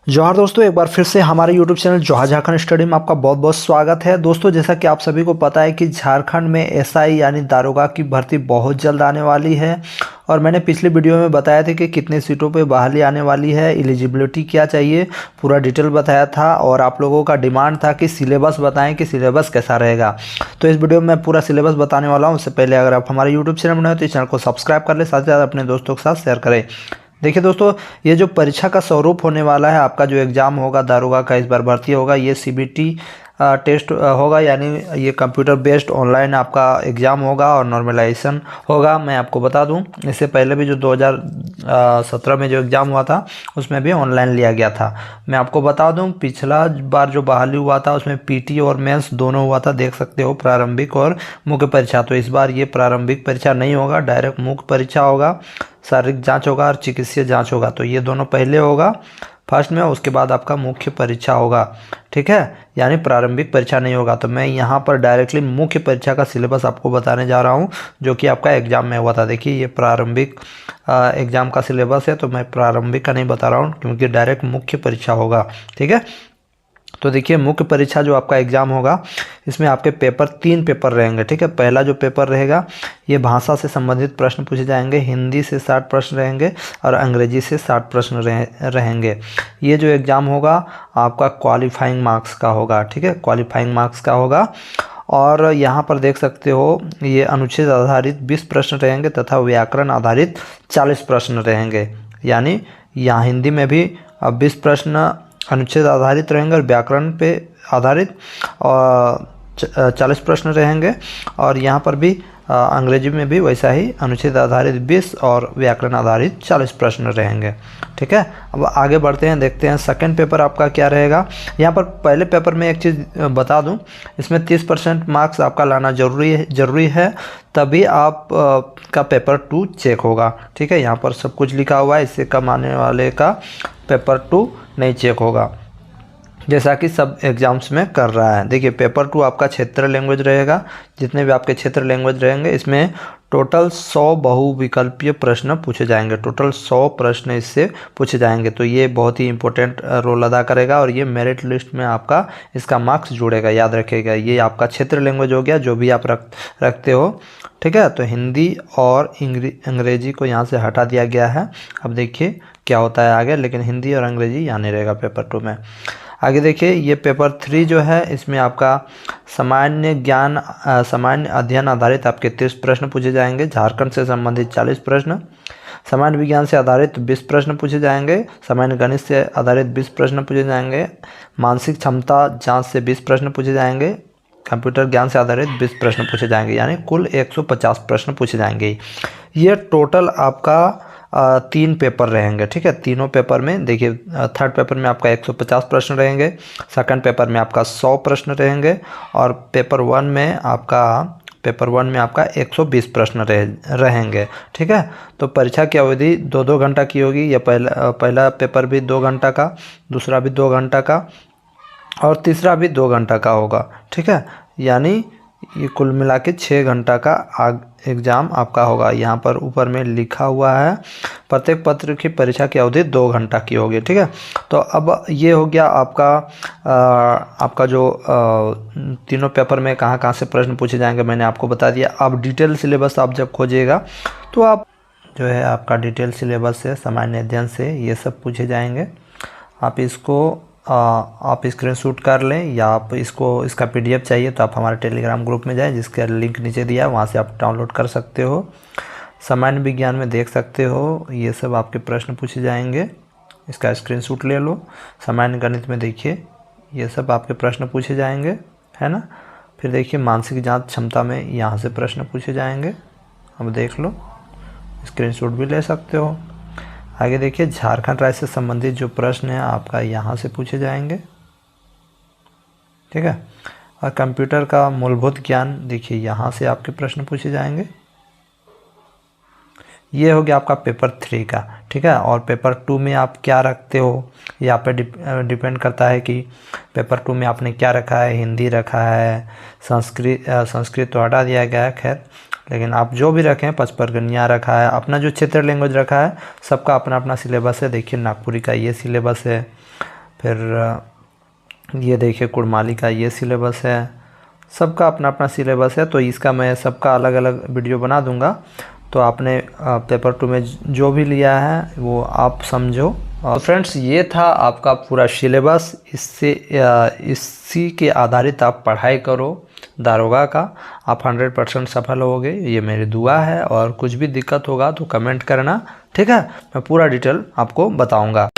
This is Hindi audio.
जोहार दोस्तों, एक बार फिर से हमारे YouTube चैनल जोहार झारखंड स्टडी में आपका बहुत बहुत स्वागत है। दोस्तों, जैसा कि आप सभी को पता है कि झारखंड में एसआई यानी दारोगा की भर्ती बहुत जल्द आने वाली है। और मैंने पिछले वीडियो में बताया था कि कितने सीटों पे बहाली आने वाली है, एलिजिबिलिटी क्या चाहिए, पूरा डिटेल बताया था। और आप लोगों का डिमांड था कि सिलेबस बताएं कि सिलेबस कैसा रहेगा। तो इस वीडियो में मैं पूरा सिलेबस बताने वाला हूँ। उससे पहले अगर आप हमारे यूट्यूब चैनल बनाए तो इस चैनल को सब्सक्राइब कर ले, साथ ही साथ अपने दोस्तों के साथ शेयर करें। देखिए दोस्तों, ये जो परीक्षा का स्वरूप होने वाला है, आपका जो एग्ज़ाम होगा दारोगा का, इस बार भर्ती होगा, ये सीबीटी टेस्ट होगा, यानी ये कंप्यूटर बेस्ड ऑनलाइन आपका एग्ज़ाम होगा और नॉर्मलाइजेशन होगा। मैं आपको बता दूं, इससे पहले भी जो 2017 में जो एग्ज़ाम हुआ था उसमें भी ऑनलाइन लिया गया था। मैं आपको बता दूं, पिछला बार जो बहाली हुआ था उसमें पीटी और मेंस दोनों हुआ था, देख सकते हो, प्रारंभिक और मुख्य परीक्षा। तो इस बार ये प्रारंभिक परीक्षा नहीं होगा, डायरेक्ट मुख्य परीक्षा होगा, शारीरिक जांच होगा और चिकित्सीय जांच होगा। तो ये दोनों पहले होगा फर्स्ट में, उसके बाद आपका मुख्य परीक्षा होगा। ठीक है, यानी प्रारंभिक परीक्षा नहीं होगा। तो मैं यहाँ पर डायरेक्टली मुख्य परीक्षा का सिलेबस आपको बताने जा रहा हूँ, जो कि आपका एग्जाम में हुआ था। देखिए, ये प्रारंभिक एग्जाम का सिलेबस है, तो मैं प्रारंभिक का नहीं बता रहा हूँ क्योंकि डायरेक्ट मुख्य परीक्षा होगा। ठीक है, तो देखिए, मुख्य परीक्षा जो आपका एग्ज़ाम होगा, इसमें आपके तीन पेपर रहेंगे। ठीक है, पहला जो पेपर रहेगा ये भाषा से संबंधित प्रश्न पूछे जाएंगे, हिंदी से 60 प्रश्न रहेंगे और अंग्रेजी से 60 प्रश्न रहेंगे। ये जो एग्ज़ाम होगा आपका क्वालिफाइंग मार्क्स का होगा। ठीक है, क्वालिफाइंग मार्क्स का होगा। और यहाँ पर देख सकते हो, ये अनुच्छेद आधारित 20 प्रश्न रहेंगे तथा व्याकरण आधारित 40 प्रश्न रहेंगे। यानी यहाँ हिंदी में भी 20 प्रश्न अनुच्छेद आधारित रहेंगे और व्याकरण पे आधारित 40 प्रश्न रहेंगे। और यहाँ पर भी अंग्रेजी में भी वैसा ही अनुच्छेद आधारित 20 और व्याकरण आधारित 40 प्रश्न रहेंगे। ठीक है, अब आगे बढ़ते हैं, देखते हैं सेकंड पेपर आपका क्या रहेगा। यहाँ पर पहले पेपर में एक चीज़ बता दूं, इसमें 30% मार्क्स आपका लाना ज़रूरी है, तभी आप का पेपर 2 चेक होगा। ठीक है, यहाँ पर सब कुछ लिखा हुआ है, इससे कम आने वाले का पेपर 2 नहीं चेक होगा, जैसा कि सब एग्जाम्स में कर रहा है। देखिए, पेपर 2 आपका क्षेत्र लैंग्वेज रहेगा। जितने भी आपके क्षेत्र लैंग्वेज रहेंगे, इसमें टोटल 100 बहुविकल्पीय प्रश्न पूछे जाएंगे। टोटल 100 प्रश्न इससे पूछे जाएंगे। तो ये बहुत ही इंपॉर्टेंट रोल अदा करेगा और ये मेरिट लिस्ट में आपका इसका मार्क्स जुड़ेगा, याद रखिएगा। ये आपका क्षेत्र लैंग्वेज हो गया, जो भी आप रखते हो। ठीक है, तो हिंदी और अंग्रेजी को यहाँ से हटा दिया गया है। अब देखिए क्या होता है आगे, लेकिन हिंदी और अंग्रेजी यहाँ नहीं रहेगा पेपर 2 में। आगे देखिए, ये पेपर 3 जो है, इसमें आपका सामान्य अध्ययन आधारित आपके 30 प्रश्न पूछे जाएंगे, झारखंड से संबंधित 40 प्रश्न, सामान्य विज्ञान से आधारित 20 प्रश्न पूछे जाएंगे, सामान्य गणित से आधारित 20 प्रश्न पूछे जाएंगे, मानसिक क्षमता जांच से 20 प्रश्न पूछे जाएंगे, कंप्यूटर ज्ञान से आधारित 20 प्रश्न पूछे जाएंगे, यानी कुल 150 प्रश्न पूछे जाएंगे। ये टोटल आपका 3 पेपर रहेंगे। ठीक है, तीनों पेपर में देखिए, थर्ड पेपर में आपका 150 प्रश्न रहेंगे, सेकंड पेपर में आपका 100 प्रश्न रहेंगे और पेपर 1 में आपका 120 प्रश्न रहेंगे। ठीक है, तो परीक्षा की अवधि 2-2 घंटा की होगी। यह पहला पेपर भी 2 घंटा का, दूसरा भी 2 घंटा का और तीसरा भी 2 घंटा का होगा। ठीक है, यानी ये कुल मिला के 6 घंटा का एग्ज़ाम आपका होगा। यहाँ पर ऊपर में लिखा हुआ है, प्रत्येक पत्र की परीक्षा की अवधि 2 घंटा की होगी। ठीक है, तो अब ये हो गया आपका जो तीनों पेपर में कहाँ कहाँ से प्रश्न पूछे जाएंगे, मैंने आपको बता दिया। अब डिटेल सिलेबस आप जब खोजिएगा तो आप जो है आपका डिटेल सिलेबस से, सामान्य अध्ययन से ये सब पूछे जाएंगे। आप स्क्रीनशॉट कर लें, या आप इसका PDF चाहिए तो आप हमारे टेलीग्राम ग्रुप में जाएं, जिसका लिंक नीचे दिया है, वहाँ से आप डाउनलोड कर सकते हो। सामान्य विज्ञान में देख सकते हो, ये सब आपके प्रश्न पूछे जाएंगे, इसका स्क्रीनशॉट ले लो। सामान्य गणित में देखिए, ये सब आपके प्रश्न पूछे जाएंगे, है ना। फिर देखिए, मानसिक जाँच क्षमता में यहाँ से प्रश्न पूछे जाएंगे, अब देख लो, स्क्रीनशॉट भी ले सकते हो। आगे देखिए, झारखंड राज्य से संबंधित जो प्रश्न है आपका यहाँ से पूछे जाएंगे। ठीक है, और कंप्यूटर का मूलभूत ज्ञान देखिए, यहाँ से आपके प्रश्न पूछे जाएंगे। ये हो गया आपका पेपर 3 का। ठीक है, और पेपर 2 में आप क्या रखते हो, ये आप पे डिपेंड करता है कि पेपर 2 में आपने क्या रखा है। हिंदी रखा है, संस्कृत तो हटा दिया गया है, खैर, लेकिन आप जो भी रखें, पचपरगनिया रखा है, अपना जो क्षेत्र लैंग्वेज रखा है, सबका अपना अपना सिलेबस है। देखिए, नागपुरी का ये सिलेबस है, फिर ये देखिए कुड़माली का ये सिलेबस है, सबका अपना अपना सिलेबस है, तो इसका मैं सबका अलग अलग वीडियो बना दूंगा। तो आपने पेपर 2 में जो भी लिया है वो आप समझो। तो फ्रेंड्स ये था आपका पूरा सिलेबस, इसी के आधारित आप पढ़ाई करो दारोगा का, आप 100% सफल होगे, ये मेरी दुआ है। और कुछ भी दिक्कत होगा तो कमेंट करना, ठीक है, मैं पूरा डिटेल आपको बताऊंगा।